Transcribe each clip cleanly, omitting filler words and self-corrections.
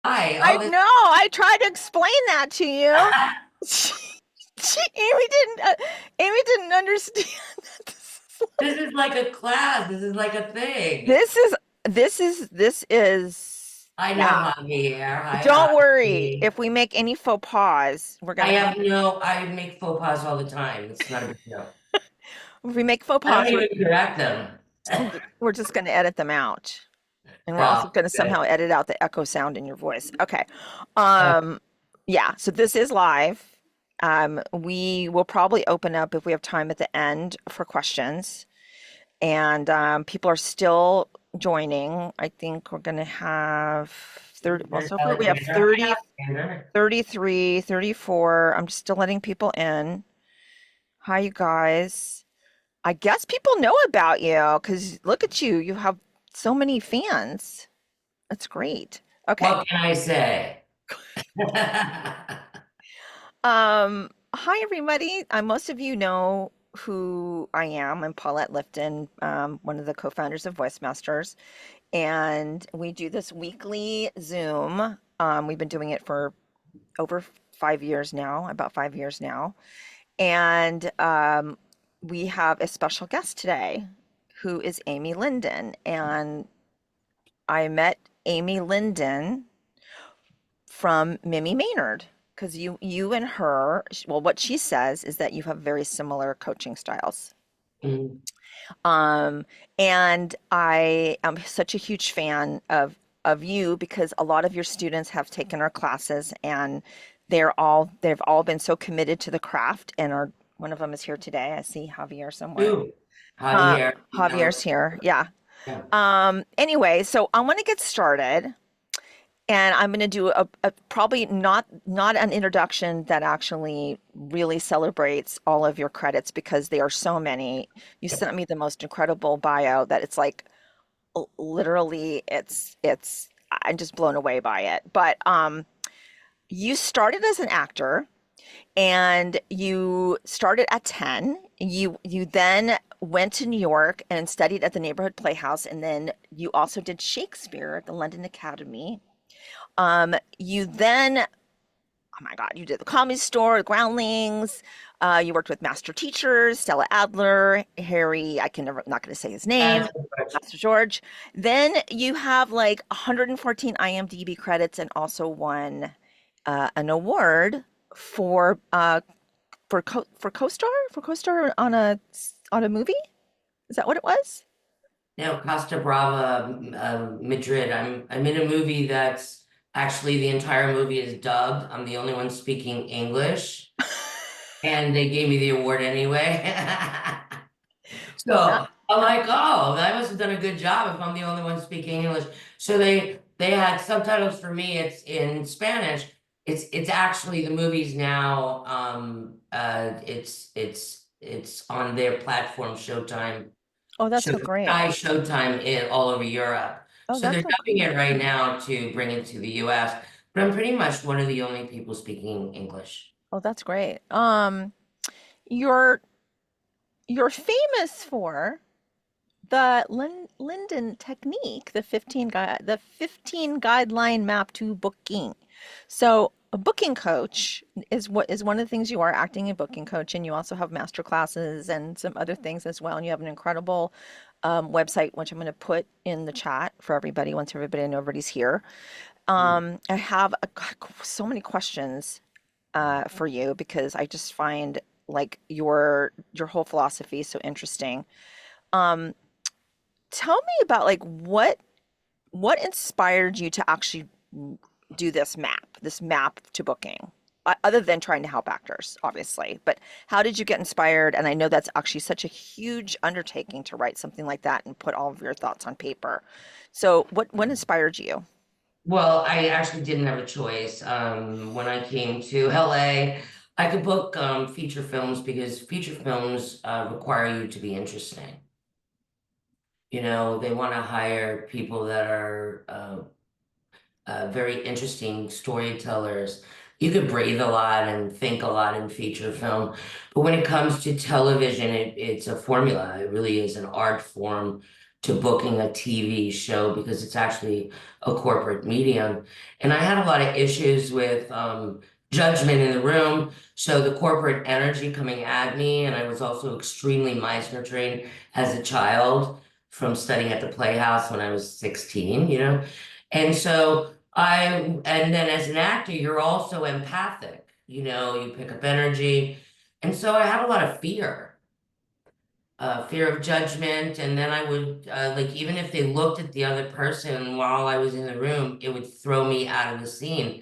Hi. I Oh, this know. I tried to explain that to you. Amy didn't understand that this is like a class. This is like a thing. this is this is I know, yeah. Javier. Hi, Don't worry. Ivy. If we make any faux pas, we're I gonna have have no. I make faux pas all the time. It's not a big deal. if we make faux I don't pas, even correct them. we're just gonna edit them out. And we're Oh, also gonna somehow good. edit out the echo sound in your voice. Okay. Uh, Um yeah, so this is live. We will probably open up if we have time at the end for questions. And people are still joining. I think we're going to have 30, well, there's so far we have Alexander. Hi, 30, Alexander. 33, 34. I'm just still letting people in. Hi, you guys. I guess people know about you because look at you. You have so many fans. That's great. Okay. What can I say? Hi everybody. Most of you know who I am. I'm Paulette Lifton, one of the co-founders of Voice Masters. And we do this weekly Zoom. We've been doing it for over 5 years now, about 5 years now. And we have a special guest today who is Amy Lyndon. And I met Amy Lyndon from Mimi Maynard because you and her, well, what she says is that you have very similar coaching styles. Mm. Um, and I am such a huge fan of you because a lot of your students have taken our classes and they've all been so committed to the craft and are one of them is here today. I see Javier somewhere. Ooh, Javier. Javier's here. Yeah. Yeah. Anyway, so I want to get started and I'm going to do a probably not an introduction that actually really celebrates all of your credits because there are so many. You sent me the most incredible bio that it's like literally it's I'm just blown away by it. But you started as an actor and you started at 10. You then went to New York and studied at the Neighborhood Playhouse and then you also did Shakespeare at the London Academy. You then, oh my God, you did the Comedy Store, the Groundlings. You worked with master teachers, Stella Adler, Harry, I can never, not going to say his name, That's the question. Master George. Then you have like 114 IMDb credits and also won an award for for co-star on a movie. Is that what it was? No, Costa Brava, Madrid. I'm in a movie that's actually the entire movie is dubbed. I'm the only one speaking English, and they gave me the award anyway. Well, that So I'm like, oh, I must have done a good job if I'm the only one speaking English. So they had subtitles for me. It's in Spanish. It's actually the movie's now it's on their platform Showtime. oh, that's So so great. Sky Showtime all over Europe. Oh, So they're that's so dubbing great. it right now to bring it to the US. But I'm pretty much one of the only people speaking English. Oh, that's great. You're you're famous for the Lyndon Technique, the 15 guideline map to booking. So a booking coach is what is one of the things you are acting and booking coach, and you also have master classes and some other things as well. And you have an incredible website, which I'm going to put in the chat for everybody once everybody and everybody's here. I have so many questions for you because I just find like your whole philosophy so interesting. Um, Tell me about like what inspired you to actually do this map to booking, other than trying to help actors, obviously. But how did you get inspired? And I know that's actually such a huge undertaking to write something like that and put all of your thoughts on paper. So what inspired you? Well, I actually didn't have a choice. When I came to LA, I could book feature films because feature films require you to be interesting. You know, they want to hire people that are very interesting storytellers. You could breathe a lot and think a lot in feature film, but when it comes to television, it's a formula. It really is an art form to booking a TV show because it's actually a corporate medium. And I had a lot of issues with judgment in the room. So the corporate energy coming at me, and I was also extremely Meisner trained as a child from studying at the Playhouse when I was 16, you know? And so and then as an actor, you're also empathic, you know, you pick up energy. And so I had a lot of fear of judgment. And then I would, like, even if they looked at the other person while I was in the room, it would throw me out of the scene.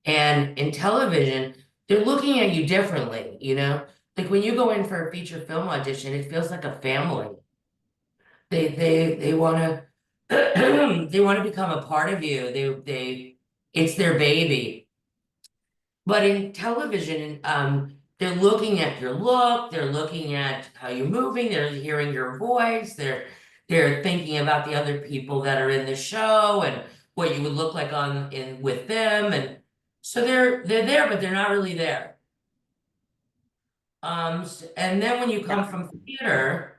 And in television, they're looking at you differently, you know? Like when you go in for a feature film audition, it feels like a family. They want to they want to become a part of you. It's their baby. But in television, they're looking at your look, they're looking at how you're moving, they're hearing your voice, they're thinking about the other people that are in the show and what you would look like on in with them. And so they're there, but they're not really there. And then when you Yeah. come from theater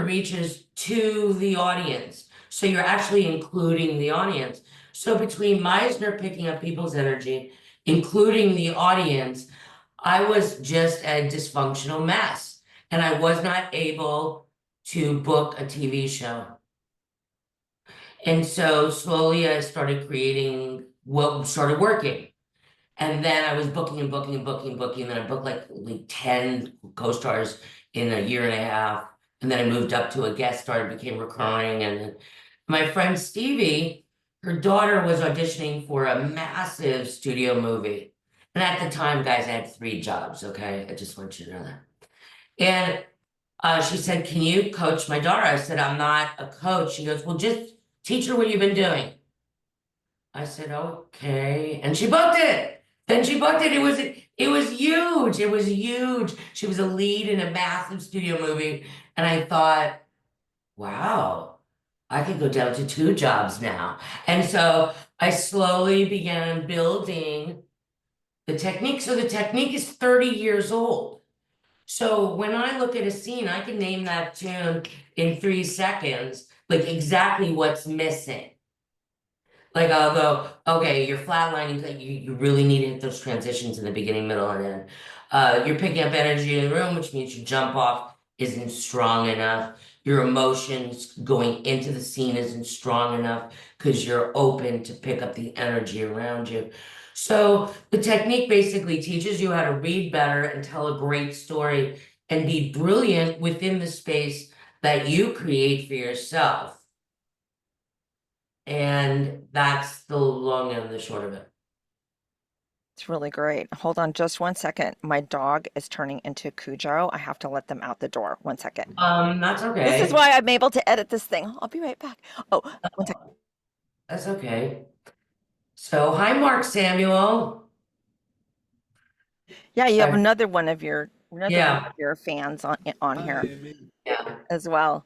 reaches to the audience. So you're actually including the audience. So between Meisner picking up people's energy, including the audience, I was just a dysfunctional mess. And I was not able to book a TV show. And so slowly I started creating what started working. And then I was booking and booking and booking and booking. And then I booked like 10 co-stars in a year and a half. And then I moved up to a guest star and became recurring. And then my friend Stevie, her daughter was auditioning for a massive studio movie. And at the time, guys, I had 3 jobs, okay? I just want you to know that. And she said, "Can you coach my daughter?" I said, "I'm not a coach." She goes, "Well, just teach her what you've been doing." I said, "Okay." And she booked it. Then she booked it. It was huge. It was huge. She was a lead in a massive studio movie. And I thought, wow, I could go down to 2 jobs now. And so I slowly began building the technique. So the technique is 30 years old. So when I look at a scene, I can name that tune in 3 seconds, like exactly what's missing. Like I'll go, okay, you're flatlining, like you really need to hit those transitions in the beginning, middle, and end. You're picking up energy in the room, which means your jump off isn't strong enough. Your emotions going into the scene isn't strong enough because you're open to pick up the energy around you. So the technique basically teaches you how to read better and tell a great story and be brilliant within the space that you create for yourself. And that's the long and the short of it. It's really great. Hold on just one second. My dog is turning into Cujo. I have to let them out the door. One second. That's This is okay. why I'm able to edit this thing. I'll be right back. Oh, one second. That's okay. So, hi, Mark Samuel. Yeah, you have Uh, another one of yeah, your fans on here yeah. as well.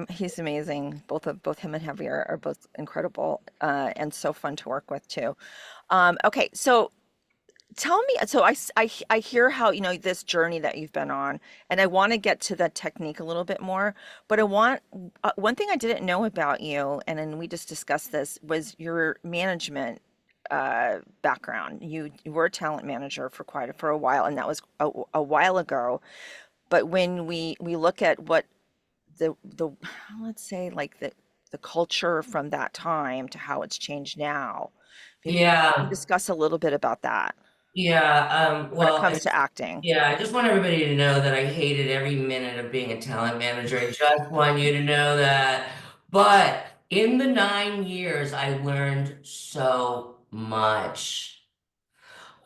He's amazing. Both him and Javier are both incredible, and so fun to work with too. Okay, so tell me, so I hear how, this journey that you've been on, and I want to get to the technique a little bit more, but one thing I didn't know about you, and then we just discussed this, was your management background. You were a talent manager for a while, and that was a while ago. But when we look at what the let's say like the culture from that time to how it's changed now, maybe you can Yeah, discuss a little bit about that yeah. when it Well, comes to acting. yeah, I just want everybody to know that I hated every minute of being a talent manager. I just want you to know that. But in the 9 years, I learned so much.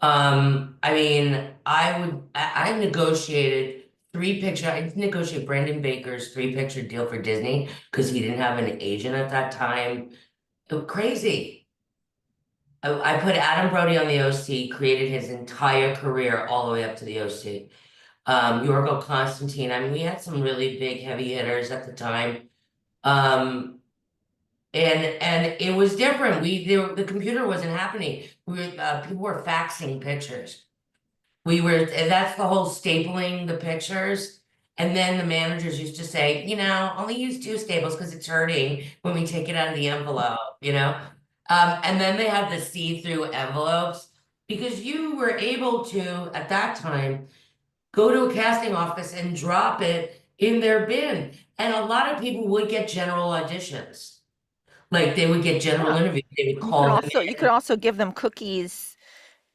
I mean, I negotiated I negotiated Brendan Baker's 3-picture deal for Disney because he didn't have an agent at that time. It was crazy. I put Adam Brody on the OC, created his entire career all the way up to the OC. Yorgo Constantine, I mean, we had some really big heavy hitters at the time. Um, and it was different. The computer wasn't happening. People were faxing pictures. And that's the whole stapling the pictures. And then the managers used to say, only use two staples because it's hurting when we take it out of the envelope, you know? And then they had the see-through envelopes because you were able to, at that time, go to a casting office and drop it in their bin. And a lot of people would get general auditions. Like they would get general Yeah. interviews. They would You could call them also you could in. also give them cookies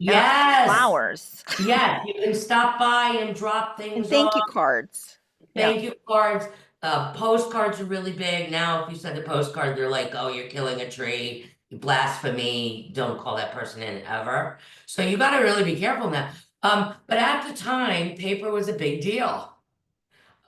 and Yes. flowers Yes. You can stop by and drop and things thank you off. cards. Yeah. Thank you cards. Postcards are really big. Now, if you send a postcard, they're like, oh, you're killing a tree. Blasphemy. Don't call that person in ever. So you got to really be careful now. But at the time, paper was a big deal.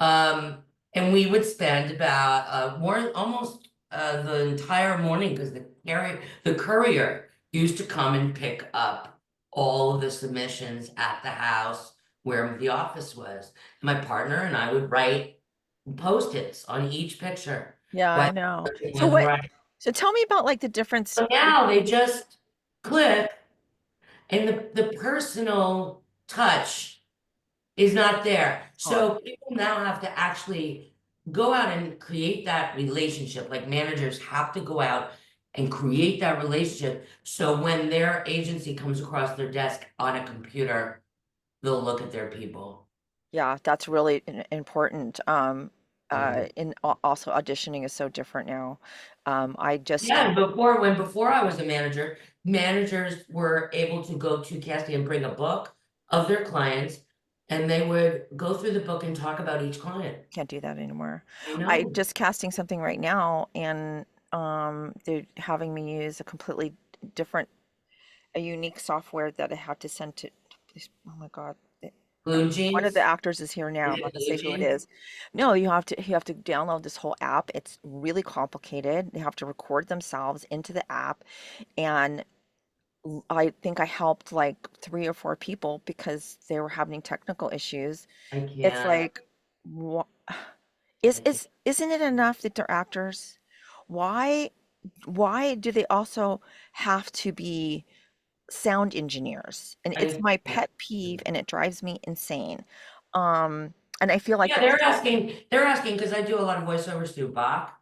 Um, and we would spend about more almost the entire morning because the courier used to come and pick up all of the submissions at the house where the office was. My partner and I would write post-its on each picture. Yeah, I What know. the person So was what right. so tell me about like the difference So now they just click and the personal touch is not there. on. So people now have to actually go out and create that relationship. Like managers have to go out and create that relationship. So when their agency comes across their desk on a computer, they'll look at their people. Yeah, that's really important. Mhm. Also auditioning is so different now. I just Yeah, and before I was a manager, managers were able to go to casting and bring a book of their clients, and they would go through the book and talk about each client. can't do that anymore. I I know. just casting something right now, and they're having me use a completely different, a unique software that I have to send to. Oh my God. Blue One of the jeans. actors is here now. Is I'm it not gonna blue say who it jeans? is. No, you have to download this whole app. It's really complicated. They have to record themselves into the app, and I think I helped like 3 or 4 people because they were having technical issues. I It's can't. like, wha- I can't. isn't it enough that they're actors? Why why do they also have to be sound engineers? And it's I my can't. pet peeve, and it drives me insane. And I feel like Yeah, that's they're asking because I do a lot of voiceovers through Bach.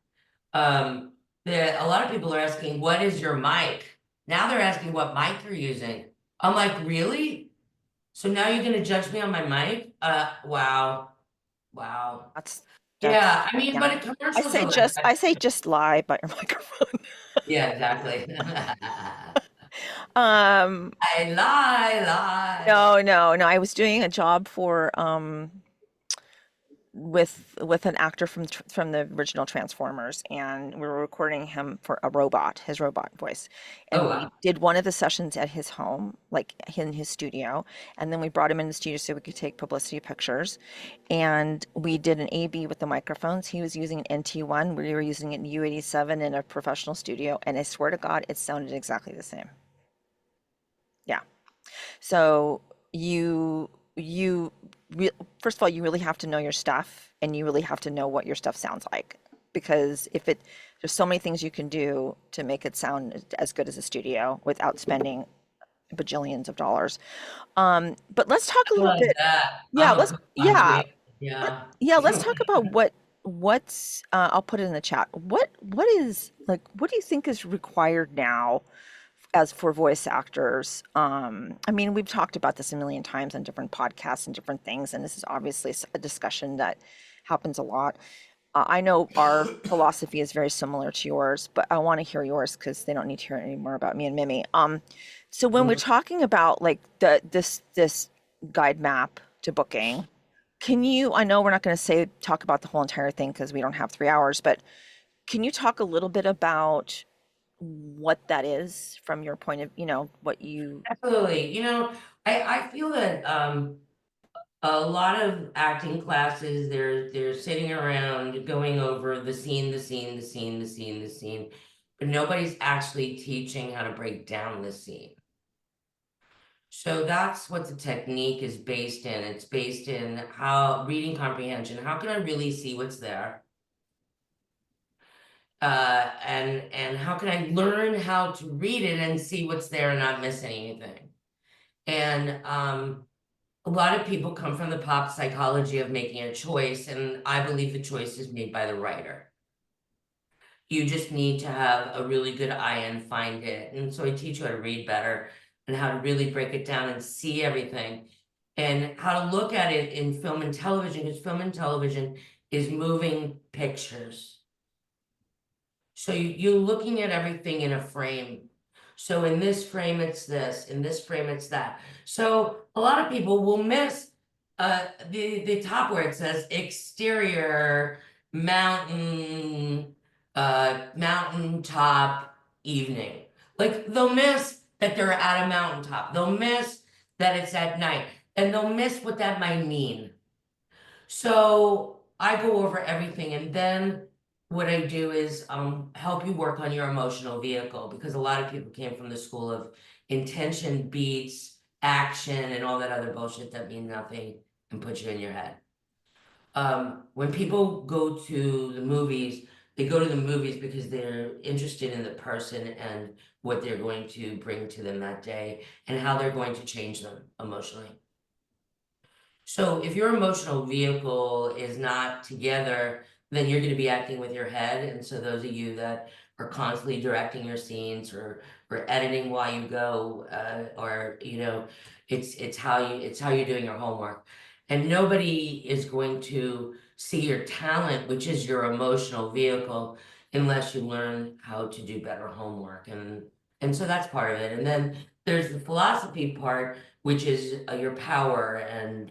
Um, a lot of people are asking, what is your mic? Now they're asking what mic you're using. I'm like, really? So now you're gonna judge me on my mic? Wow. Wow. that's that's Yeah, I mean, yeah. but commercials are like I that. say just lie by your microphone. Yeah, exactly. Um, I lie. no. I was doing a job for with an actor from the original Transformers, and we were recording him for his robot voice, Oh, and we wow. did one of the sessions at his home, like in his studio, and then we brought him in the studio so we could take publicity pictures, and we did an A/B with the microphones. He was using an NT1, we were using an U87 in a professional studio, and I swear to God, it sounded exactly the same. Yeah. So you re first of all, you really have to know your stuff, and you really have to know what your stuff sounds like, because if it there's so many things you can do to make it sound as good as a studio without spending bajillions of dollars. But let's talk a I little like bit. that. Yeah, I'm creative. Yeah. let's talk about what's I'll put it in the chat. What is like what do you think is required now as for voice actors? I mean, we've talked about this a million times on different podcasts and different things, and this is obviously a discussion that happens a lot. I know our philosophy is very similar to yours, but I want to hear yours because they don't need to hear any more about me and Mimi. So when we're talking about like this guide map to booking, can you, I know we're not going to talk about the whole entire thing because we don't have 3 hours, but can you talk a little bit about what that is from your point of, what you Absolutely. I feel that a lot of acting classes, they're sitting around going over the scene, the scene, the scene, the scene, the scene, but nobody's actually teaching how to break down the scene. So that's what the technique is based in. It's based in how reading comprehension. How can I really see what's there? And how can I learn how to read it and see what's there and not miss anything? And a lot of people come from the pop psychology of making a choice, and I believe the choice is made by the writer. You just need to have a really good eye and find it. And so I teach you how to read better and how to really break it down and see everything and how to look at it in film and television, because film and television is moving pictures. So you're looking at everything in a frame. So in this frame, it's this, in this frame, it's that. So a lot of people will miss the top where it says exterior mountain, mountaintop evening. Like they'll miss that they're at a mountaintop. They'll miss that it's at night, and they'll miss what that might mean. So I go over everything, and then what I do is help you work on your emotional vehicle, because a lot of people came from the school of intention beats action and all that other bullshit that mean nothing and put you in your head. When people go to the movies, they go to the movies because they're interested in the person and what they're going to bring to them that day and how they're going to change them emotionally. So if your emotional vehicle is not together, then you're going to be acting with your head. And so those of you that are constantly directing your scenes or editing while you go, or it's how you're doing your homework. And nobody is going to see your talent, which is your emotional vehicle, unless you learn how to do better homework. And so that's part of it. And then there's the philosophy part, which is your power and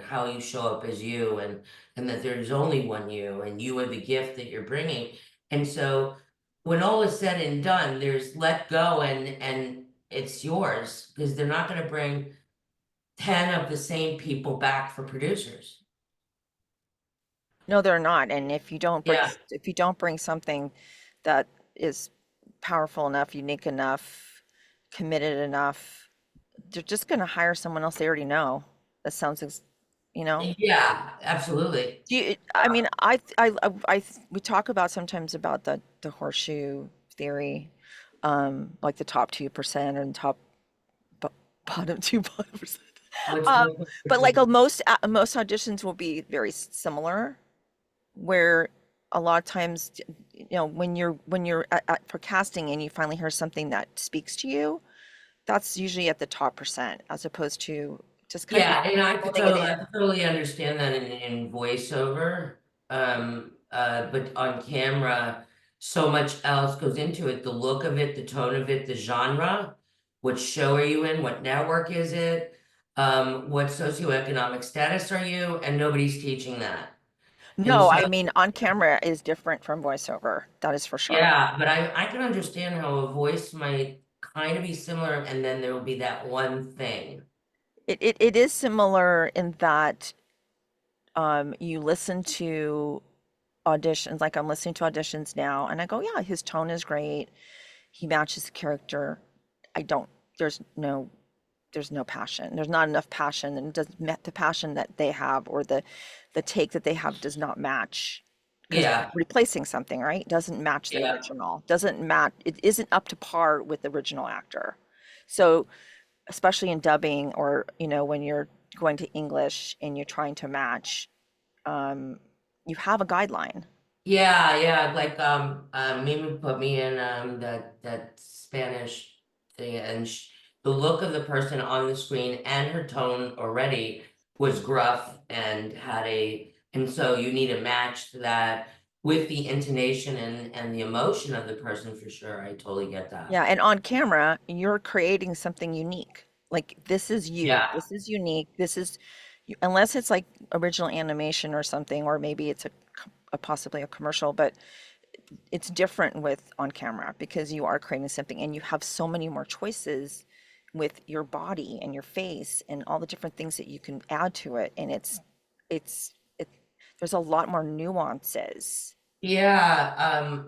how you show up as you, and that there's only one you, and you are the gift that you're bringing. And so when all is said and done, there's let go, and it's yours, because they're not going to bring 10 of the same people back for producers. No, they're not. And Yeah. if you don't bring something that is powerful enough, unique enough, committed enough, they're just going to hire someone else they already know. That sounds, you know. Yeah, absolutely. I mean, we talk about sometimes about the horseshoe theory, like the top 2% and top bo- bottom 2%. What's Um, what but like most auditions will be very similar, where a lot of times, when you're for casting and you finally hear something that speaks to you, that's usually at the top percent, as opposed to just kind of Yeah, and phoning it I in. could totally understand that in voiceover. But on camera, so much else goes into it, the look of it, the tone of it, the genre. What show are you in? What network is it? What socioeconomic status are you? And nobody's teaching that. And No, so, I mean, on camera is different from voiceover. That is for sure. yeah, but I can understand how a voice might kind of be similar, and then there will be that one thing. It is similar in that you listen to auditions, like I'm listening to auditions now, and I go, yeah, his tone is great. He matches the character. I don't, there's no, there's no passion. There's not enough passion, and it doesn't met the passion that they have, or the take that they have does not match, because they're Yeah, replacing something, right? Doesn't match the yeah. original. Doesn't match. It isn't up to par with the original actor. So especially in dubbing, or when you're going to English and you're trying to match, um, you have a guideline. Yeah, yeah, like Mimi put me in that Spanish thing, and the look of the person on the screen and her tone already was gruff and and so you need to match that with the intonation and the emotion of the person for sure. I totally get that. Yeah, and on camera, you're creating something unique. Like, this is you. Yeah, This is unique. This is unless it's like original animation or something, or maybe it's a possibly a commercial, but it's different with on camera, because you are creating something and you have so many more choices with your body and your face and all the different things that you can add to it, and it's it there's a lot more nuances. yeah.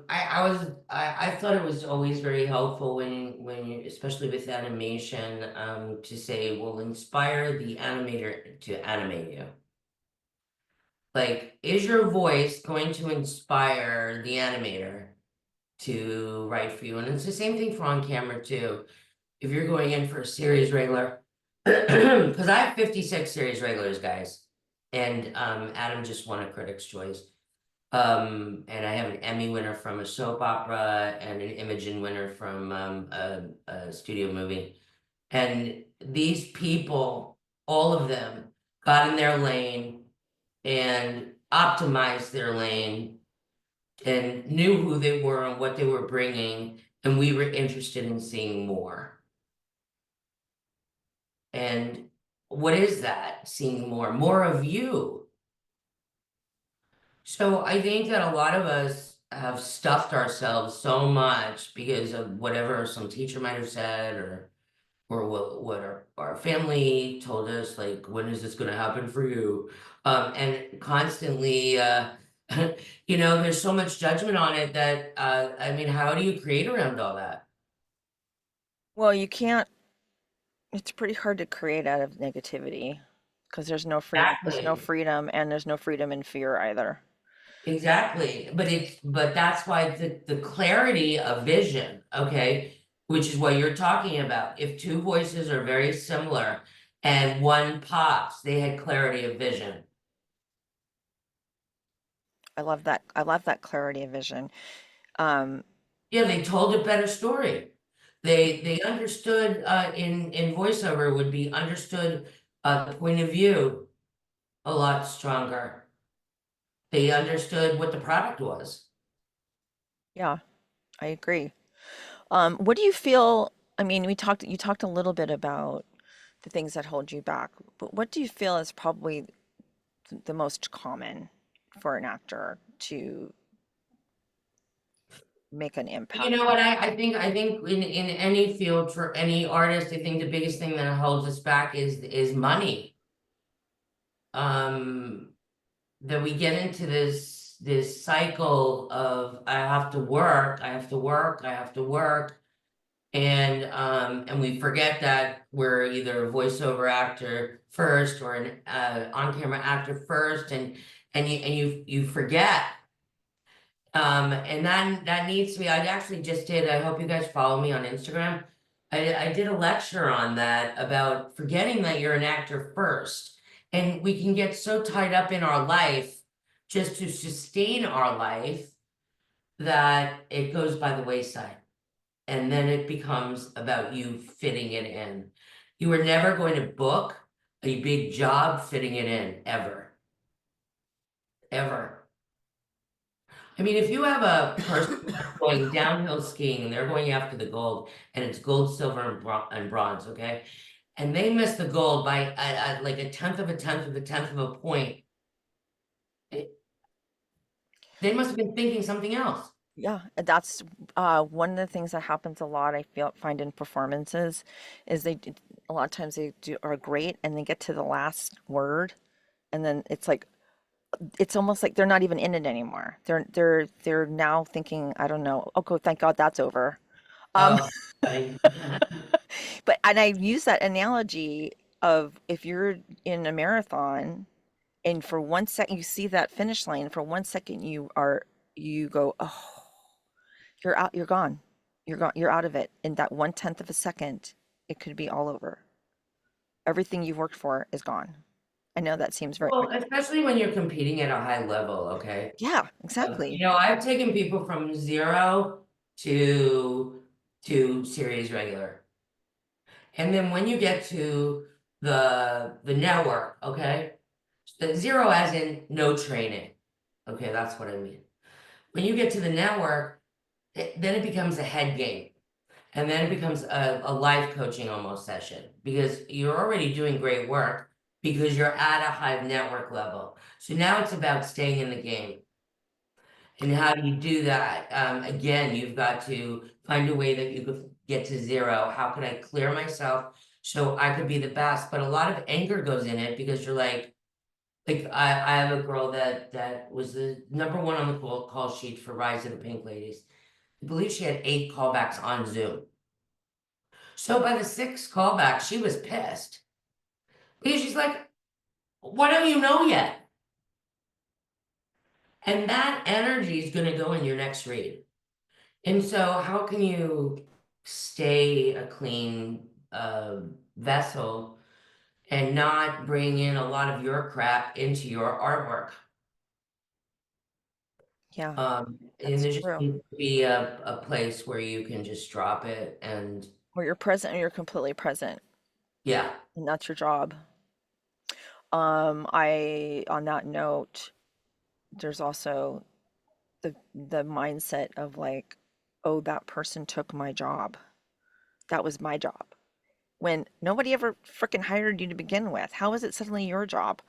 I thought it was always very helpful when you, especially with animation, to say, well, inspire the animator to animate you. Like, is your voice going to inspire the animator to write for you? And it's the same thing for on camera too. If you're going in for a series regular, Because I have 56 series regulars, guys. And Adam just won a Critics' Choice. And I have an Emmy winner from a soap opera and an Imogen winner from a studio movie. And these people, all of them, got in their lane and optimized their lane and knew who they were and what they were bringing, and we were interested in seeing more. And what is that? Seeing more of you. So I think that a lot of us have stuffed ourselves so much because of whatever some teacher might have said, or what our family told us, like, when is this gonna happen for you? And constantly, there's so much judgment on it that, I mean, how do you create around all that? Well, you can't, it's pretty hard to create out of negativity because there's no freedom. There's no Exactly. freedom, and there's no freedom in fear either. Exactly, but that's why the clarity of vision, okay, which is what you're talking about. If two voices are very similar and one pops, they had clarity of vision. I love that. I love that clarity of vision. Um, Yeah, they told a better story. They understood in voiceover would be understood the point of view a lot stronger. They understood what the product was. yeah, I agree. What do you feel? I mean, you talked a little bit about the things that hold you back, but what do you feel is probably the most common for an actor to make an You impact? know what, I think in any field for any artist, I think the biggest thing that holds us back is money. Um, that we get into this cycle of I have to work, I have to work, I have to work. And we forget that we're either a voiceover actor first or an on-camera actor first, and you forget. And that needs to be. I actually just did. I hope you guys follow me on Instagram. I did a lecture on that about forgetting that you're an actor first, and we can get so tied up in our life just to sustain our life that it goes by the wayside. And then it becomes about you fitting it in. You are never going to book a big job fitting it in, ever, ever. I mean, if you have a person going downhill skiing and they're going after the gold, and it's gold, silver, and bronze, okay? And they miss the gold by like a tenth of a tenth of a tenth of a point. it- they must have been thinking something else. Yeah, that's one of the things that happens a lot. I feel find in performances is a lot of times are great and they get to the last word and then it's almost like they're not even in it anymore. They're now thinking, I don't know. Oh, thank God that's over. Um, Oh, funny. but and I use that analogy of if you're in a marathon and for 1 second you see that finish line, for 1 second you go, oh, you're out, you're gone. You're gone, you're out of it. In that 1/10 of a second, it could be all over. Everything you've worked for is gone. I know that seems very, Well, especially when you're competing at a high level, okay? yeah, exactly. I've taken people from zero to series regular. And then when you get to the network, okay? The zero as in no training. Okay, that's what I mean. When you get to the network, then it becomes a head game. And then it becomes a life coaching almost session because you're already doing great work because you're at a high network level. So now it's about staying in the game. And how do you do that? Again, you've got to find a way that you could get to zero. How could I clear myself so I could be the best? But a lot of anger goes in it because you're like I have a girl that was the number one on the call sheet for Rise of the Pink Ladies. I believe she had 8 callbacks on Zoom. So by the 6th callback, she was pissed because she's like, "What don't you know yet?" And that energy is going to go in your next read. And so, how can you stay a clean vessel and not bring in a lot of your crap into your artwork. Yeah, And that's there just true. needs to be a place where you can just drop it and Where you're present and you're completely present, yeah. and that's your job. On that note, there's also the mindset of like, oh, that person took my job. That was my job. When nobody ever freaking hired you to begin with. How is it suddenly your job?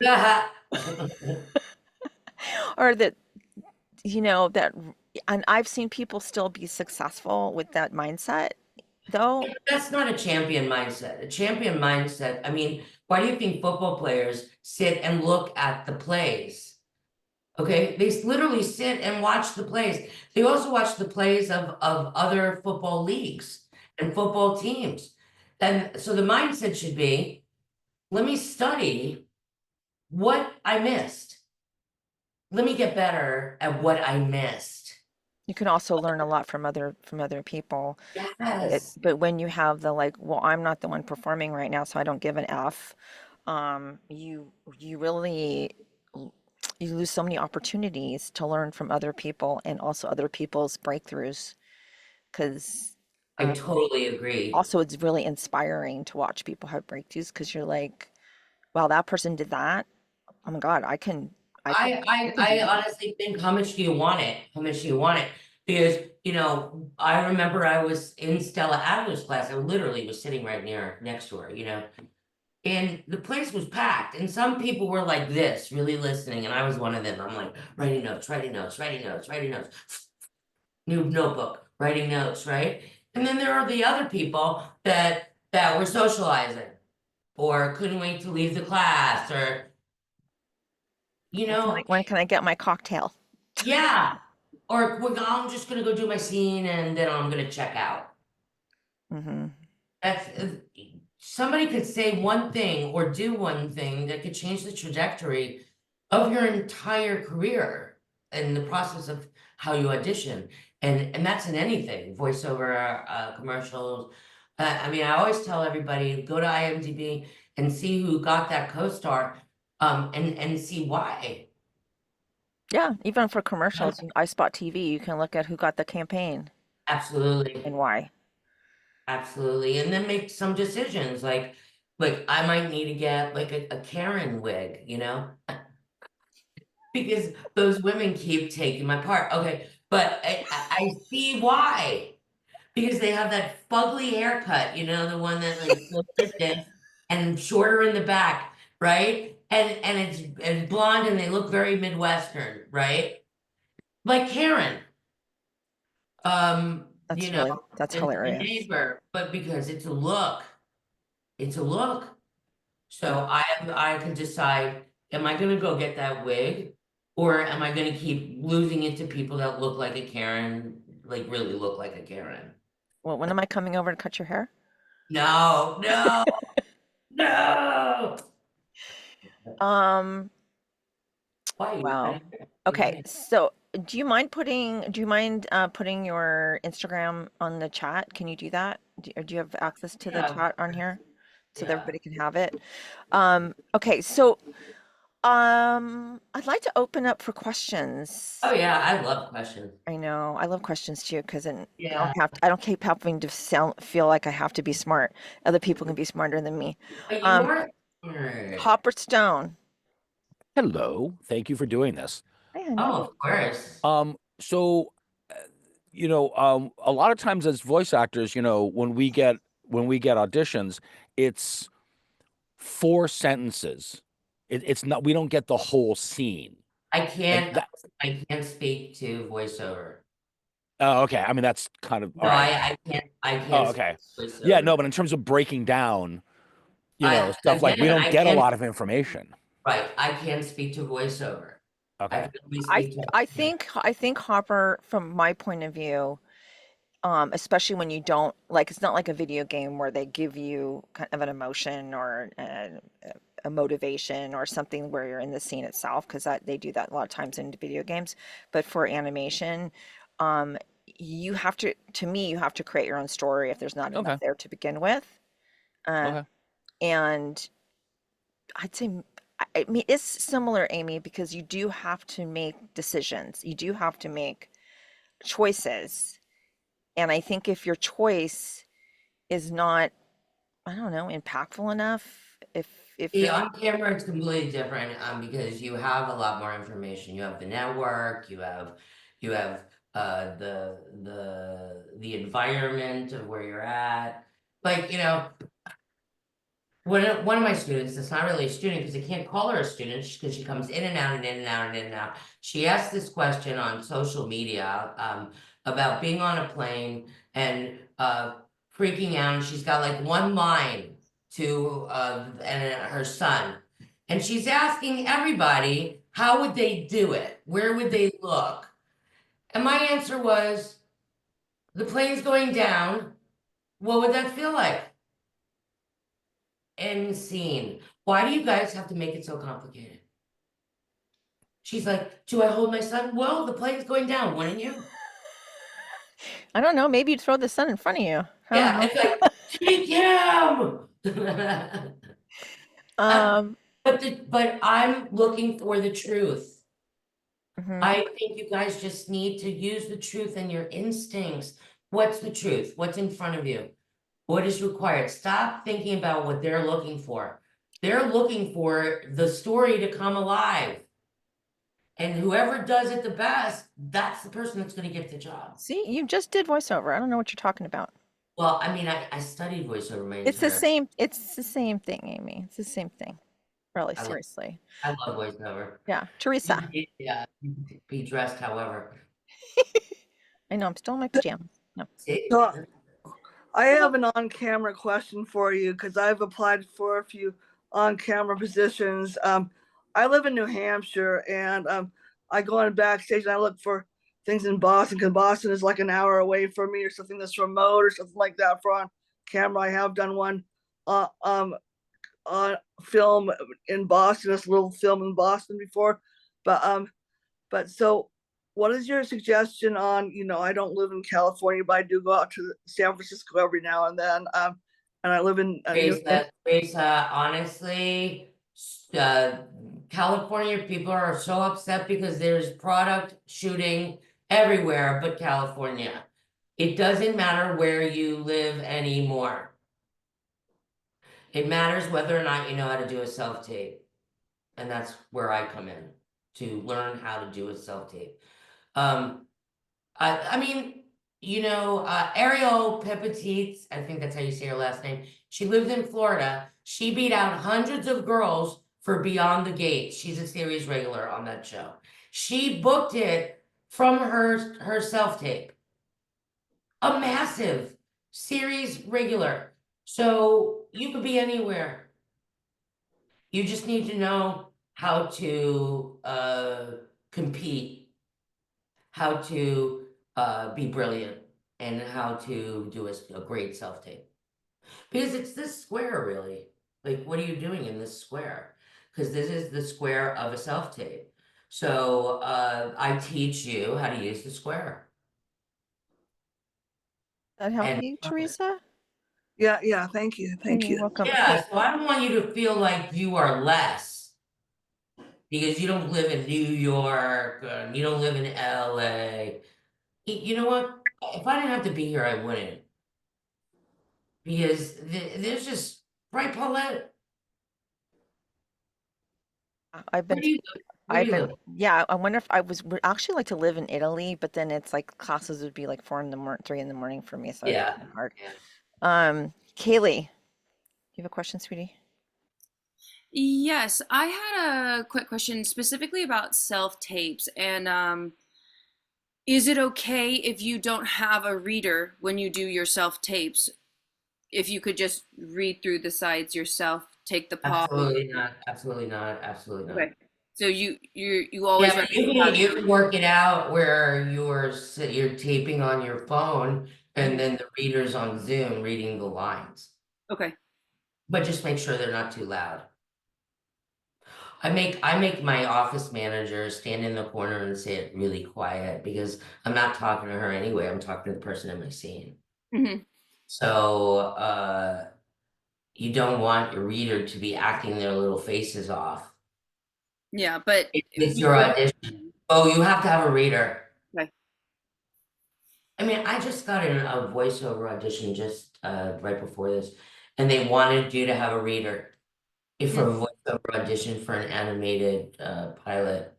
Or that, that, and I've seen people still be successful with that mindset, though. That's not a champion mindset. A champion mindset, I mean, why do you think football players sit and look at the plays? Okay, they literally sit and watch the plays. They also watch the plays of other football leagues and football teams. And so the mindset should be, let me study what I missed. Let me get better at what I missed. You can also learn a lot from other people. Yes. But when you have the like, well, I'm not the one performing right now, so I don't give an F. You really you lose so many opportunities to learn from other people and also other people's breakthroughs. Because I totally agree. also it's really inspiring to watch people have breakthroughs because you're like, wow, that person did that. Oh my God, I can, I can do I that. honestly think, how much do you want it? How much do you want it? Because, I remember I was in Stella Adler's class. I literally was sitting right next to her. And the place was packed, and some people were like this, really listening, and I was one of them. I'm like writing notes, writing notes, writing notes, writing notes, new notebook, writing notes, right? And then there are the other people that were socializing or couldn't wait to leave the class or, you know, When can I get my cocktail? yeah. Or well, I'm just gonna go do my scene and then I'm gonna check out. Hmm. That's somebody could say one thing or do one thing that could change the trajectory of your entire career in the process of how you audition. And that's in anything, voiceover, commercials. I mean, I always tell everybody, go to IMDb and see who got that co-star, and see why. Yeah, even for commercials, I Spot TV, you can look at who got the campaign Absolutely. and why. Absolutely. And then make some decisions like I might need to get like a Karen wig. Because those women keep taking my part. Okay, but I see why. Because they have that fugly haircut, the one that like looks like this and shorter in the back, right? And it's blonde and they look very Midwestern, right? Like Karen. Um, you know, That's the hilarious. neighbor, but because it's a look. It's a look. So I can decide, am I gonna go get that wig? Or am I gonna keep losing it to people that look like a Karen, like really look like a Karen? Well, when am I coming over to cut your hair? No, no, no. Um, Why are you wow. cutting your Okay, hair? so do you mind putting your Instagram on the chat? Can you do that? Or do you have access to the Yeah, chat on here so that yeah. everybody can have it? Okay, so I'd like to open up for Oh questions. yeah, I love questions. I know. I love questions too, because then Yeah, I don't keep having to feel like I have to be smart. Other people can be smarter than me. but you Um, are smart. Hopper Stone. Hello, thank you for doing this. Hi, honey. Oh, of course. So, uh, a lot of times as voice actors, when we get auditions, it's four sentences. It's not, we don't get the whole scene. I And can't that, I can't speak to voiceover. oh, okay. I mean, that's kind of all No, right. I can't Oh, speak okay. to Yeah, no, voiceover. but in terms of breaking down, stuff like we Again, don't get a lot of information. I can speak to voiceover. I Okay. can only speak to. I think Hopper, from my point of view, especially when you don't like, it's not like a video game where they give you kind of an emotion or a motivation or something where you're in the scene itself, because that they do that a lot of times in video games. But for animation, um, you have to me, you have to create your own story if there's not enough Okay. there to begin with. Uh, Okay. and I'd say, I mean, it's similar, Amy, because you do have to make decisions. You do have to make choices. And I think if your choice is not, I don't know, impactful enough, if See, you're, on camera, it's completely different, because you have a lot more information. You have the network, you have the environment of where you're at. Like, one of my students, it's not really a student because I can't call her a student because she comes in and out and in and out and in and out. She asked this question on social media about being on a plane and freaking out. And she's got like one line to and her son. And she's asking everybody, how would they do it? Where would they look? And my answer was, the plane's going down. What would that feel like? End scene. Why do you guys have to make it so complicated? She's like, do I hold my son? Well, the plane's going down, wouldn't you? I don't know, maybe you'd throw the sun in front of you. I don't Yeah, know. it's like, take him. Um, But I'm looking for the truth. mhm. I think you guys just need to use the truth and your instincts. What's the truth? What's in front of you? What is required? Stop thinking about what they're looking for. They're looking for the story to come alive. And whoever does it the best, that's the person that's going to get the job. See, you just did voiceover. I don't know what you're talking about. Well, I mean, I studied voiceover my It's the entire. same, it's the same thing, Amy. It's the same thing. Really, I love, seriously. I love voiceover. Yeah, Teresa. Yeah, you can be dressed however. I know, I'm still in my pajamas. No. See? So I have an on-camera question for you because I've applied for a few on-camera positions. I live in New Hampshire, and I go on backstage and I look for things in Boston because Boston is like an hour away from me, or something that's remote or something like that for on camera. I have done one uh, um, on film in Boston, this little film in Boston before, but so what is your suggestion on, I don't live in California, but I do go out to San Francisco every now and then. And I live in New Hampshire. Teresa, honestly, California people are so upset because there's product shooting everywhere but California. It doesn't matter where you live anymore. It matters whether or not you know how to do a self-tape. And that's where I come in to learn how to do a self-tape. I mean, Ariel Pepitites, I think that's how you say her last name. She lived in Florida. She beat out hundreds of girls for Beyond the Gates. She's a series regular on that show. She booked it from her self-tape. A massive series regular. So you could be anywhere. You just need to know how to compete, how to be brilliant, and how to do a great self-tape. Because it's this square, really. Like, what are you doing in this square? Because this is the square of a self-tape. So I teach you how to use the square. That help And you, Teresa? Yeah, thank you. Thank You're you. welcome. yeah, so I don't want you to feel like you are less because you don't live in New York, you don't live in LA. You know what? If I didn't have to be here, I wouldn't. Because there's just, right, Paulette? I've Where been, do you live? Where do you live? yeah, I wonder if would actually like to live in Italy, but then it's like classes would be like 4 in the morning, 3 in the morning for me, so it'd be Yeah. kind of hard. Yeah. Kaylee, you have a question, sweetie? Yes, I had a quick question specifically about self tapes. And is it okay if you don't have a reader when you do your self tapes? If you could just read through the sides yourself, take the pause. Absolutely not. Absolutely not. Absolutely not. Okay. So you always Yeah, but recommend you can work it out where you're taping on your phone and then the reader's on Zoom reading the lines. Okay. But just make sure they're not too loud. I make my office manager stand in the corner and say it really quiet because I'm not talking to her anyway. I'm talking to the person in my scene. Hmm. So you don't want your reader to be acting their little faces off. Yeah, but It's your audition. Oh, you have to have a reader. Okay. I mean, I just got in a voiceover audition just right before this, and they wanted you to have a reader for a voiceover audition for an animated pilot.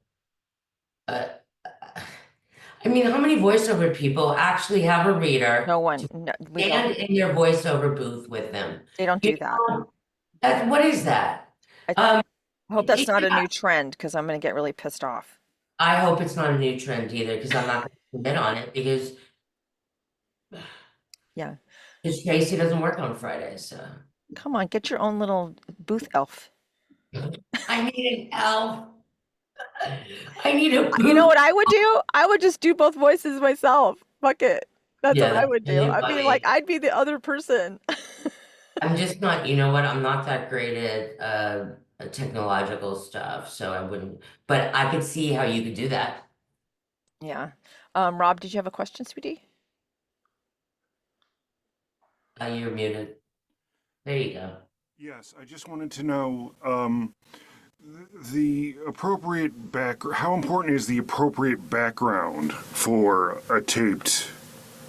I mean, how many voiceover people actually have a reader No one, to no, we stand don't. in their voiceover booth with them? They don't You do that. know, what is that? I Um, hope that's not a yeah, new trend because I'm going to get really pissed off. I hope it's not a new trend either, because I'm not going to commit on it because Yeah. Tracy doesn't work on Fridays, so Come on, get your own little booth elf. I need an elf. I need a You know booth. what I would do? I would just do both voices myself. Fuck it. That's what Yeah, I would do. really I'd be funny. like, I'd be the other person. I'm just not, you know what? I'm not that great at technological stuff, so I wouldn't. But I could see how you could do that. Yeah. Rob, did you have a question, sweetie? You're muted. There you go. Yes, I just wanted to know the appropriate how important is the appropriate background for a taped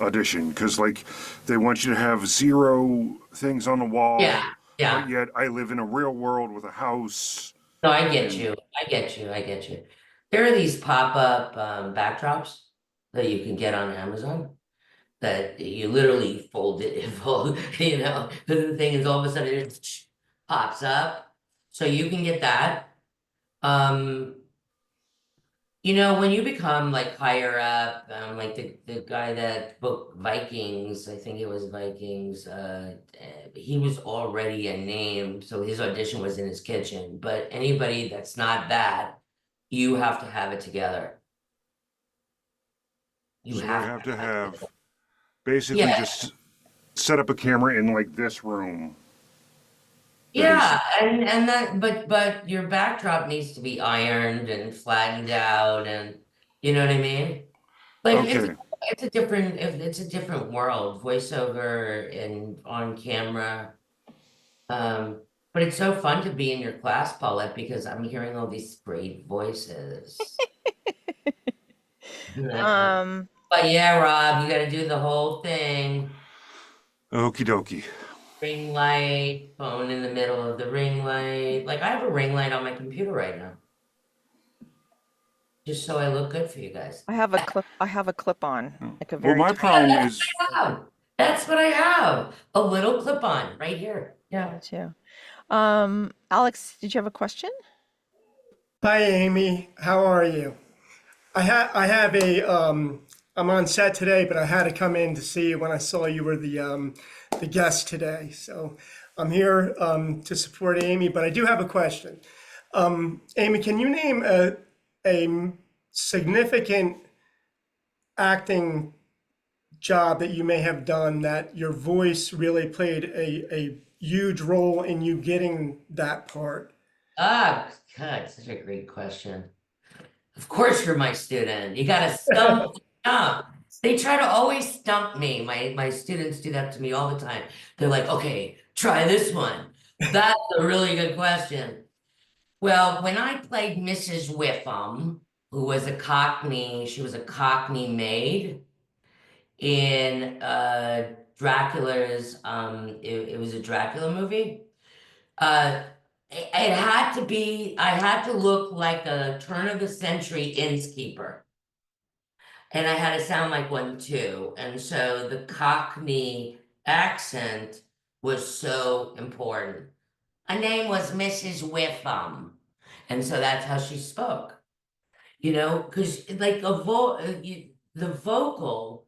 audition? Because, like, they want you to have 0 things on the wall, Yeah, yeah. but yet I live in a real world with a house. No, I get and- you. I get you. I get you. There are these pop-up backdrops that you can get on Amazon that you literally fold it and fold, you know, the thing is all of a sudden it pops up. So you can get that. You know, when you become like higher up, like the guy that booked Vikings, I think it was Vikings, he was already a name, so his audition was in his kitchen. But anybody that's not that, you have to have it together. You So I have have to to have it have together. basically Yeah. just set up a camera in like this room. Yeah, and that, but your backdrop needs to be ironed and flattened out, and you know what I mean? Like Okay. it's a different world, voiceover and on camera. But it's so fun to be in your class, Paulette, because I'm hearing all these great voices. Um, But yeah, Rob, you gotta do the whole thing. Okie dokie. Ring light, phone in the middle of the ring light. Like I have a ring light on my computer right now. Just so I look good for you guys. I have a clip on, like a Well, very my tiny problem Yeah, is that's what I have. A little clip on right here. Yeah. one too. Alex, did you have a question? Hi, Amy. How are you? I have I'm on set today, but I had to come in to see you when I saw you were the guest today. So I'm here to support Amy, but I do have a question. Amy, can you name a significant acting job that you may have done that your voice really played a huge role in you getting that part? Ah, God, such a great question. Of course you're my student. You gotta stump. They try to always stump me. My students do that to me all the time. They're like, okay, try this one. That's a really good question. Well, when I played Mrs. Whiffam, who was a Cockney, she was a Cockney maid in Dracula's it was a Dracula movie. It had to be, I had to look like a turn of the century innkeeper. And I had to sound like one too. And so the Cockney accent was so important. Her name was Mrs. Whiffam. And so that's how she spoke. You know, because like the vocal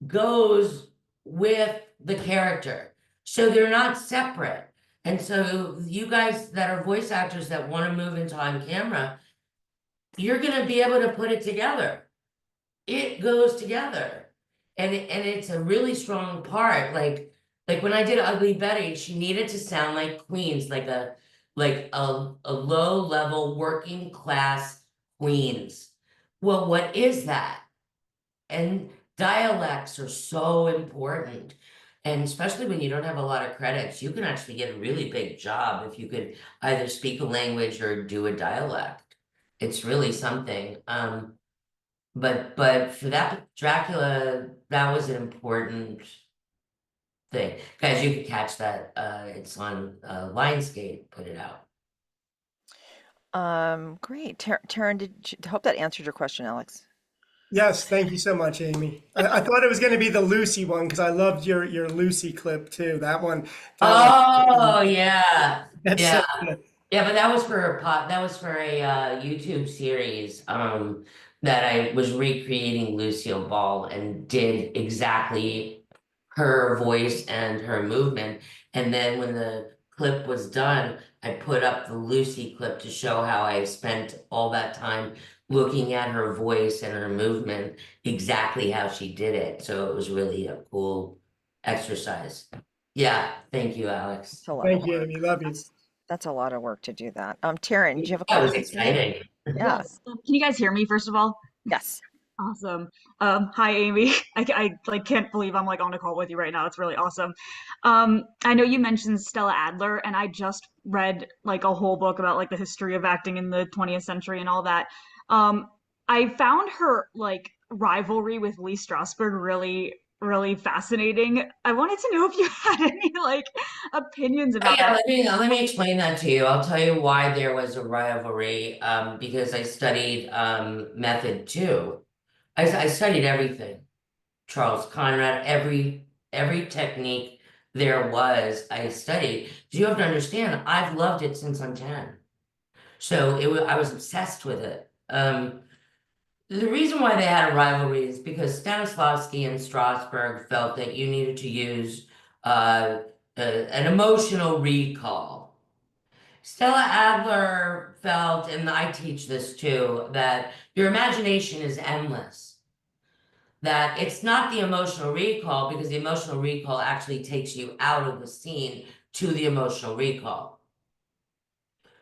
goes with the character. So they're not separate. And so you guys that are voice actors that want to move into on camera, you're going to be able to put it together. It goes together. And it's a really strong part. Like when I did Ugly Betty, she needed to sound like Queens, like a low level working class Queens. Well, what is that? And dialects are so important. And especially when you don't have a lot of credits, you can actually get a really big job if you could either speak a language or do a dialect. It's really something. But for that Dracula, that was an important thing. Guys, you could catch that. It's on Lionsgate, put it out. Great. Taryn, hope that answered your question, Alex. Yes, thank you so much, Amy. I thought it was going to be the Lucy one because I loved your Lucy clip too. That one. Oh yeah. That's Yeah. so good. Yeah, but that was for that was for a YouTube series that I was recreating Lucille Ball and did exactly her voice and her movement. And then when the clip was done, I put up the Lucy clip to show how I spent all that time looking at her voice and her movement, exactly how she did it. So it was really a cool exercise. Yeah, thank you, Alex. It's a lot of Thank you, work. Amy. Love you. That's a lot of work to do that. Taryn, do you have a That was question for me? exciting. Yeah. Yes. Can you guys hear me first of all? Yes. Awesome. Hi, Amy. I like can't believe I'm like on a call with you right now. It's really awesome. I know you mentioned Stella Adler, and I just read like a whole book about like the history of acting in the 20th century and all that. Um, I found her like rivalry with Lee Strasberg really fascinating. I wanted to know if you had any like opinions about Yeah, that. let me explain that to you. I'll tell you why there was a rivalry, because I studied method too. I studied everything. Charles Conrad, every technique there was, I studied. You have to understand, I've loved it since I'm 10. So I was obsessed with it. The reason why they had a rivalry is because Stanislavski and Strasberg felt that you needed to use an emotional recall. Stella Adler felt, and I teach this too, that your imagination is endless. That it's not the emotional recall, because the emotional recall actually takes you out of the scene to the emotional recall.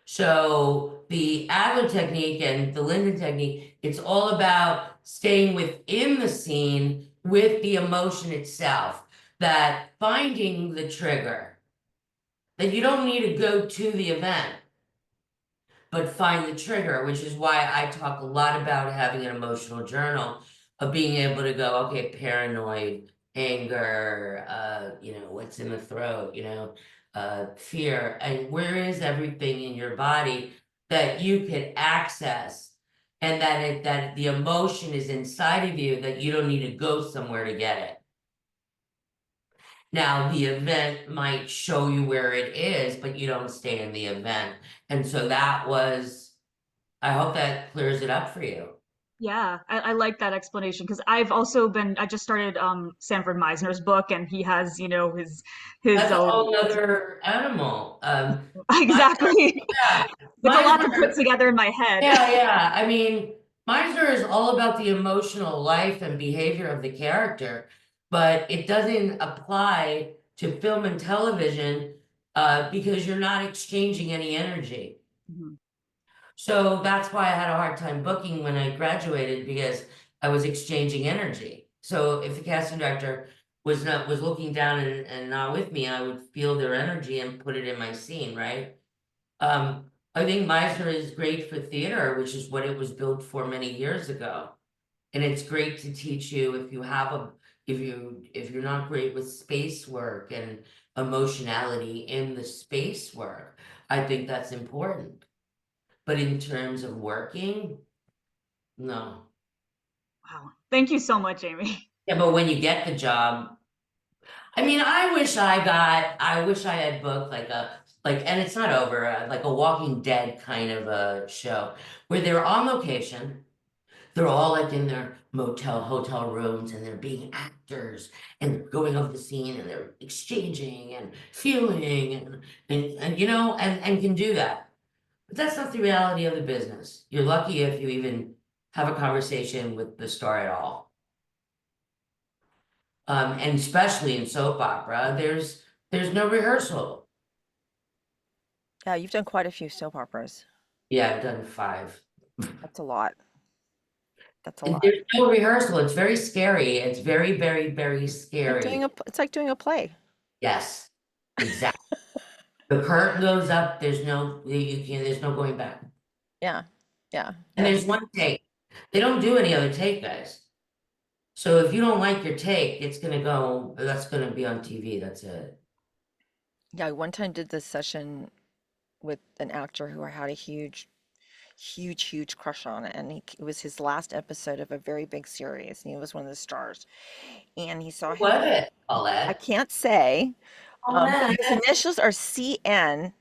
So the Adler technique and the Lyndon technique, it's all about staying within the scene with the emotion itself, that finding the trigger, that you don't need to go to the event, but find the trigger, which is why I talk a lot about having an emotional journal, of being able to go, okay, paranoid, anger, what's in the throat, fear, and where is everything in your body that you could access, and that the emotion is inside of you, that you don't need to go somewhere to get it. Now, the event might show you where it is, but you don't stay in the event. And so that was, I hope that clears it up for you. Yeah, I like that explanation because I just started Sanford Meisner's book and he has, his That's a whole other animal. Meisner, exactly. yeah, It's a lot to put Meisner, together in my head. yeah. I mean, Meisner is all about the emotional life and behavior of the character, but it doesn't apply to film and television because you're not exchanging any energy. Mhm. So that's why I had a hard time booking when I graduated, because I was exchanging energy. So if the casting director was looking down and not with me, I would feel their energy and put it in my scene, right? I think Meisner is great for theater, which is what it was built for many years ago. And it's great to teach you if you have if you're not great with space work and emotionality in the space work, I think that's important. But in terms of working, no. Wow. Thank you so much, Amy. Yeah, but when you get the job, I mean, I wish I had booked and it's not over, like a Walking Dead kind of a show where they're on location. They're all like in their hotel rooms, and they're being actors, and they're going over the scene, and they're exchanging and feeling and can do that. But that's not the reality of the business. You're lucky if you even have a conversation with the star at all. And especially in soap opera, there's no rehearsal. Yeah, you've done quite a few soap operas. Yeah, I've done 5. That's a lot. That's a lot. There's no rehearsal. It's very scary. It's very, very, very Like scary. it's like doing a play. Yes, exactly. The curtain goes up, there's no, there's no going back. Yeah. Yeah. And there's one take. They don't do any other take, guys. So if you don't like your take, it's gonna go, that's gonna be on TV, that's it. Yeah, I one time did this session with an actor who I had a huge crush on, and it was his last episode of a very big series, and he was one of the stars. And he saw him. What it, I Paulette? can't say. But Paulette. his initials are CN,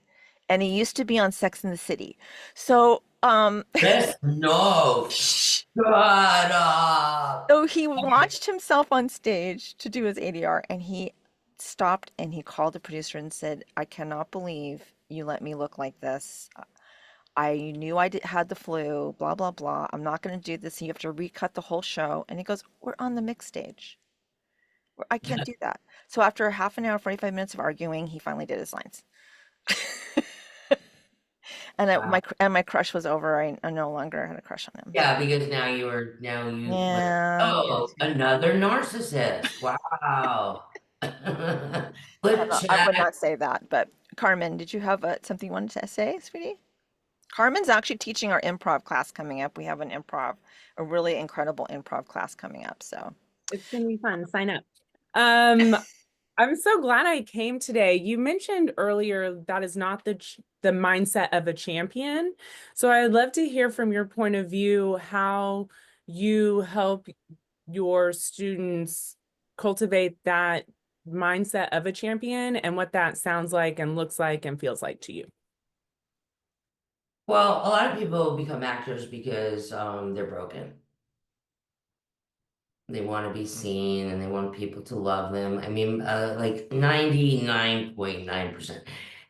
and he used to be on Sex and the City. So, Yes, no, shut up. so he launched himself on stage to do his ADR, and he stopped and he called the producer and said, "I cannot believe you let me look like this. I knew had the flu, blah, blah, blah. I'm not going to do this. You have to recut the whole show." And he goes, "We're on the mix stage. I can't do that." So after half an hour, 45 minutes of arguing, he finally did his lines. And Wow. my crush was over. I no longer had a crush on him. Yeah, because now you Yeah. oh, another narcissist. Wow. Flip I would chat. not say that. But Carmen, did you have something you wanted to say, sweetie? Carmen's actually teaching our improv class coming up. We have a really incredible improv class coming up. So It's gonna be fun. Sign up. I'm so glad I came today. You mentioned earlier that is not the mindset of a champion. So I'd love to hear from your point of view how you help your students cultivate that mindset of a champion and what that sounds like and looks like and feels like to you. Well, a lot of people become actors because they're broken. They want to be seen and they want people to love them. I mean, like 99.9%.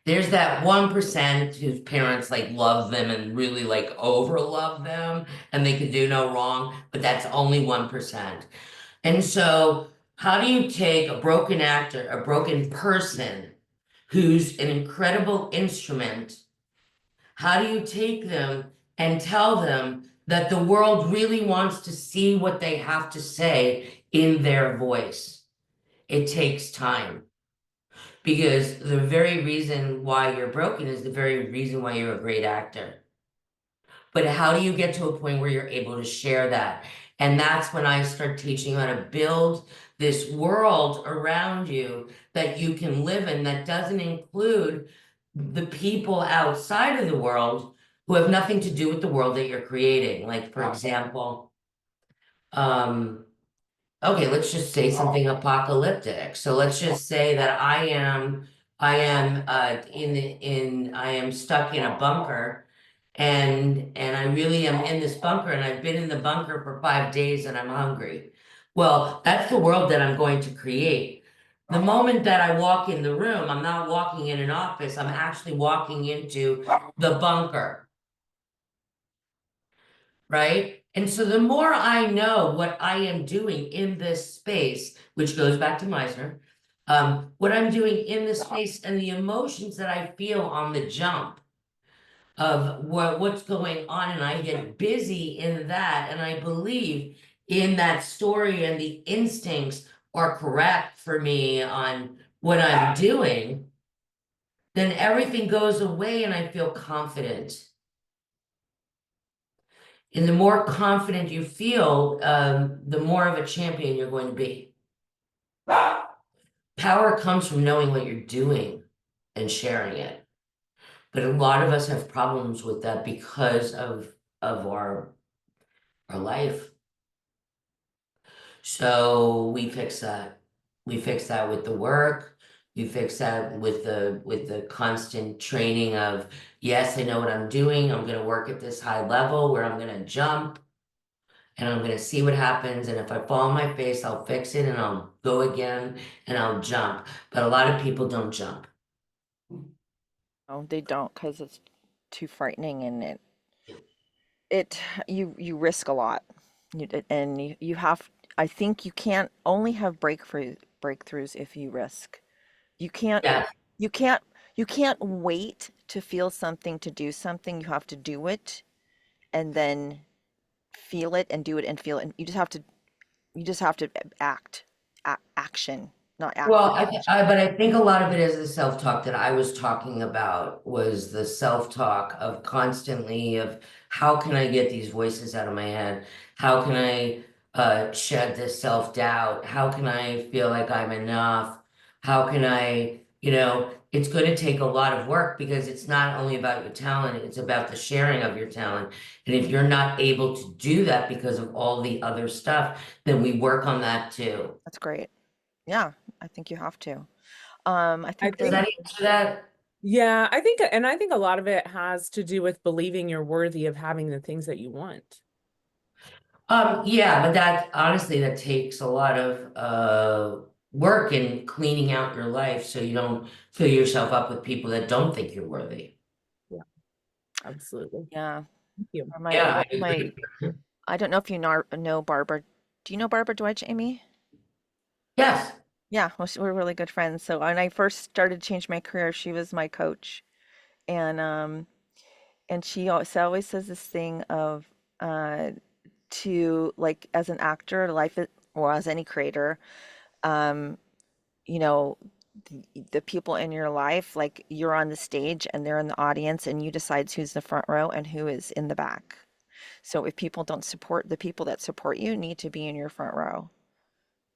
There's that 1% whose parents like love them and really like over love them and they could do no wrong, but that's only 1%. And so, how do you take a broken actor, a broken person who's an incredible instrument? How do you take them and tell them that the world really wants to see what they have to say in their voice? It takes time. Because the very reason why you're broken is the very reason why you're a great actor. But how do you get to a point where you're able to share that? And that's when I start teaching you how to build this world around you that you can live in that doesn't include the people outside of the world who have nothing to do with the world that you're creating. Like, for example, okay, let's just say something apocalyptic. So let's just say that I am I am stuck in a bunker and I really am in this bunker and I've been in the bunker for 5 days and I'm hungry. Well, that's the world that I'm going to create. The moment that I walk in the room, I'm not walking in an office, I'm actually walking into the bunker. Right? And so the more I know what I am doing in this space, which goes back to Meisner, what I'm doing in this space and the emotions that I feel on the jump of what's going on, and I get busy in that, and I believe in that story and the instincts are correct for me on what I'm doing, then everything goes away and I feel confident. And the more confident you feel, the more of a champion you're going to be. Power comes from knowing what you're doing and sharing it. But a lot of us have problems with that because of our life. So we fix that. We fix that with the work. We fix that with the constant training of, yes, I know what I'm doing. I'm going to work at this high level where I'm going to jump. And I'm gonna see what happens, and if I fall on my face, I'll fix it and I'll go again and I'll jump. But a lot of people don't jump. no, they don't, because it's too frightening, and you risk a lot. You have, I think you can't only have breakthroughs if you risk. You can't Yeah, you can't you can't wait to feel something, to do something. You have to do it and then feel it and do it and feel it. And you just have to action, not act. Well, but I think a lot of it is the self-talk that I was talking about was the self-talk of constantly of how can I get these voices out of my head? How can I shed this self-doubt? How can I feel like I'm enough? How can I, it's going to take a lot of work because it's not only about your talent, it's about the sharing of your talent. And if you're not able to do that because of all the other stuff, then we work on that too. That's great. Yeah, I think you have to. I think Does think- that answer that? Yeah, I think a lot of it has to do with believing you're worthy of having the things that you want. Yeah, but that honestly, that takes a lot of work in cleaning out your life so you don't fill yourself up with people that don't think you're worthy. Yeah, absolutely. yeah. Thank you. Or Yeah, I agree. I don't know if you know Barbara. Do you know Barbara Deutsch, Amy? Yes. Yeah, well, we're really good friends. So when I first started to change my career, she was my coach, and she always says this thing of to like as an actor, or as any creator, um, you know, the people in your life, like you're on the stage and they're in the audience, and you decide who's the front row and who is in the back. So if people don't support the people that support you, need to be in your front row.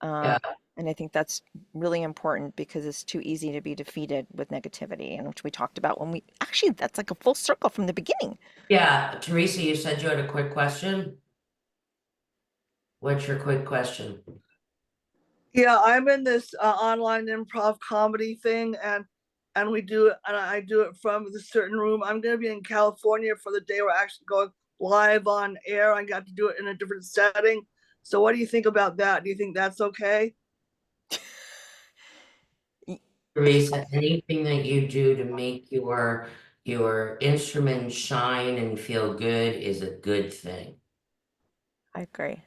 Yeah. And I think that's really important because it's too easy to be defeated with negativity, and which we talked about when that's like a full circle from the beginning. Yeah. Teresa, you said you had a quick question. What's your quick question? Yeah, I'm in this online improv comedy thing, and we do it, and I do it from the certain room. I'm gonna be in California for the day we're actually going live on air. I got to do it in a different setting. So what do you think about that? Do you think that's okay? Teresa, anything that you do to make your instrument shine and feel good is a good thing. I agree.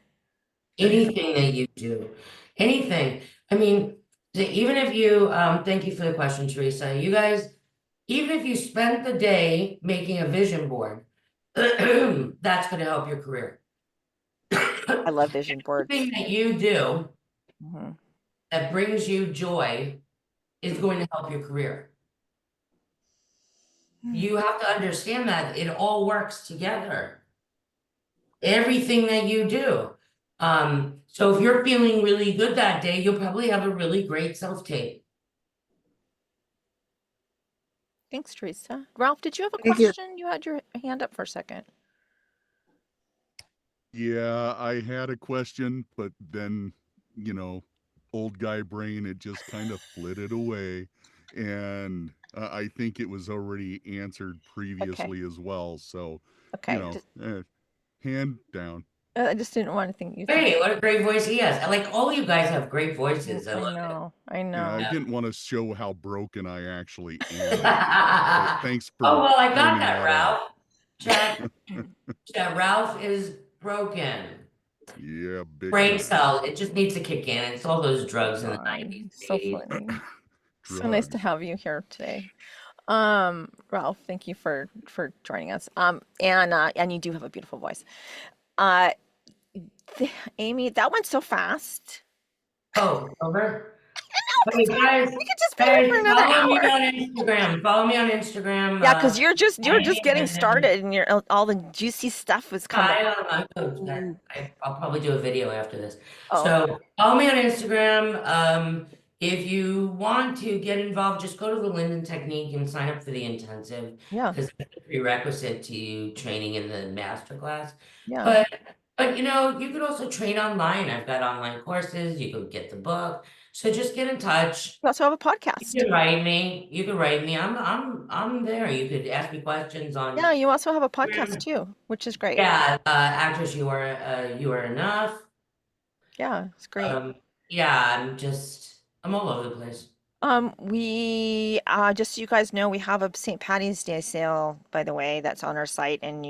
Anything that you do, anything. I mean, even if you, thank you for the question, Teresa. You guys, even if you spent the day making a vision board, that's going to help your career. I love vision boards. Everything that you do hmm that brings you joy is going to help your career. You have to understand that it all works together. Everything that you do. So if you're feeling really good that day, you'll probably have a really great self-tape. Thanks, Teresa. Ralph, did you have a Thank you. question? You had your hand up for a second. Yeah, I had a question, but then, old guy brain, it just kind of flitted away. And I think it was already answered previously as well. So, Okay. hand down. I just didn't want to think you. Hey, what a great voice he has. Like all you guys have great voices. I I love know. I Yeah, know. I didn't want to show how broken I actually am. But it. thanks for Oh, well, I got pointing that, that out. Ralph. Chat, Ralph is broken. Yeah, big Brain time. cell, it just needs to kick in. It's all those drugs in the Fine. 90s. So 80s. funny. So nice to Drugs. have you here today. Ralph, thank you for joining us. And you do have a beautiful voice. Uh, Amy, that went so fast. Oh, over? I Okay, know, guys, we could just be here for another follow me hour. on Instagram. Follow me on Instagram. Yeah, because you're just Amy getting and started, and all the juicy stuff was coming. I'll probably do a video after this. Oh, So follow me on Instagram. If you want to get involved, just go to the Lyndon Technique and sign up for the intensive yeah, because it's a prerequisite to you training in the masterclass. yeah. But you could also train online. I've got online courses. You could get the book. So just get in touch. You also have a You podcast. can write me. You can write me. I'm there. You could ask me questions on. Yeah, you also have a podcast too, which is great. Yeah, actress, you are enough. Yeah, it's great. Yeah, I'm all over the place. We just so you guys know, we have a St. Patty's Day sale, by the way, that's on our site, and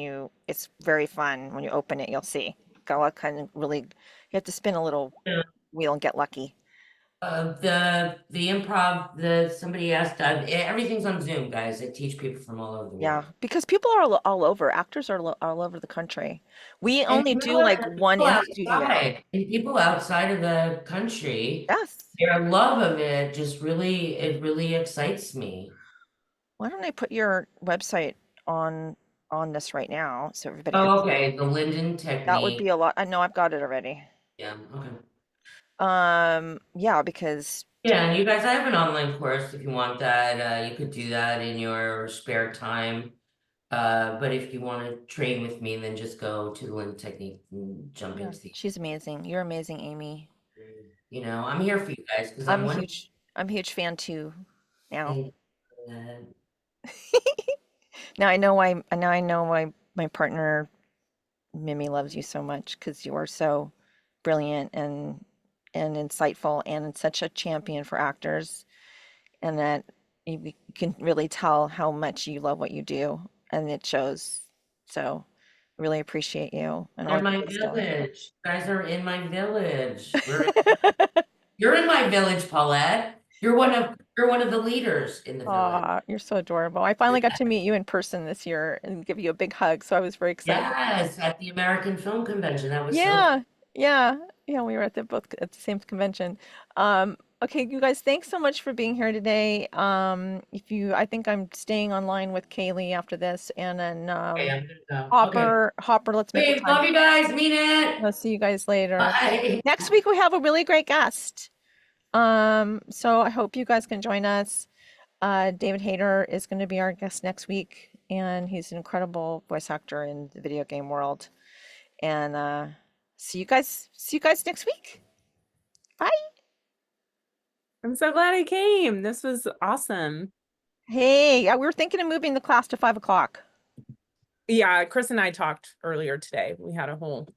it's very fun. When you open it, you'll see. Got kind of really, you have to spin a little Yeah. wheel and get lucky. The improv, somebody asked, everything's on Zoom, guys. I teach people from all over the Yeah, world. because people are all over. Actors are all over the country. We And only you know do what? like one People in studio. outside, and people outside of the country, Yes. their love of it just it really excites me. Why don't I put your website on this right now so everybody can Oh, see? okay, the Lyndon That would be Technique. a lot. I know I've got it already. Yeah, okay. Yeah, because Yeah, and you guys, I have an online course if you want that. You could do that in your spare time. But if you want to train with me, then just go to the Lyndon Technique and jump yeah, into the, she's amazing. You're amazing, Amy. I'm here for you guys because I'm I'm a one of huge fan too now. the, Now I know why my partner Mimi loves you so much because you are so brilliant and insightful and such a champion for actors, and that you can really tell how much you love what you do, and it shows. So really appreciate you and all in your my wisdom. village. You guys are in my village. You're in my village, Paulette. You're one of the leaders in the village. Aw, you're so adorable. I finally got to meet you in person this year and give you a big hug, so I was very excited. Yes, at the American Film Convention. That was so Yeah, yeah, yeah. We were at the same convention. Okay, you guys, thanks so much for being here today. I think I'm staying online with Kaylee after this, and then okay. I'm gonna go. Okay. Hopper, let's make a Hey, time. love you guys. Mean it. I'll see you guys later. Bye. Next week we have a really great guest. So I hope you guys can join us. David Hayter is going to be our guest next week, and he's an incredible voice actor in the video game world. And see you guys next week. Bye. I'm so glad I came. This was awesome. Hey, we were thinking of moving the class to 5 o'clock. Yeah, Chris and I talked earlier today. We had a whole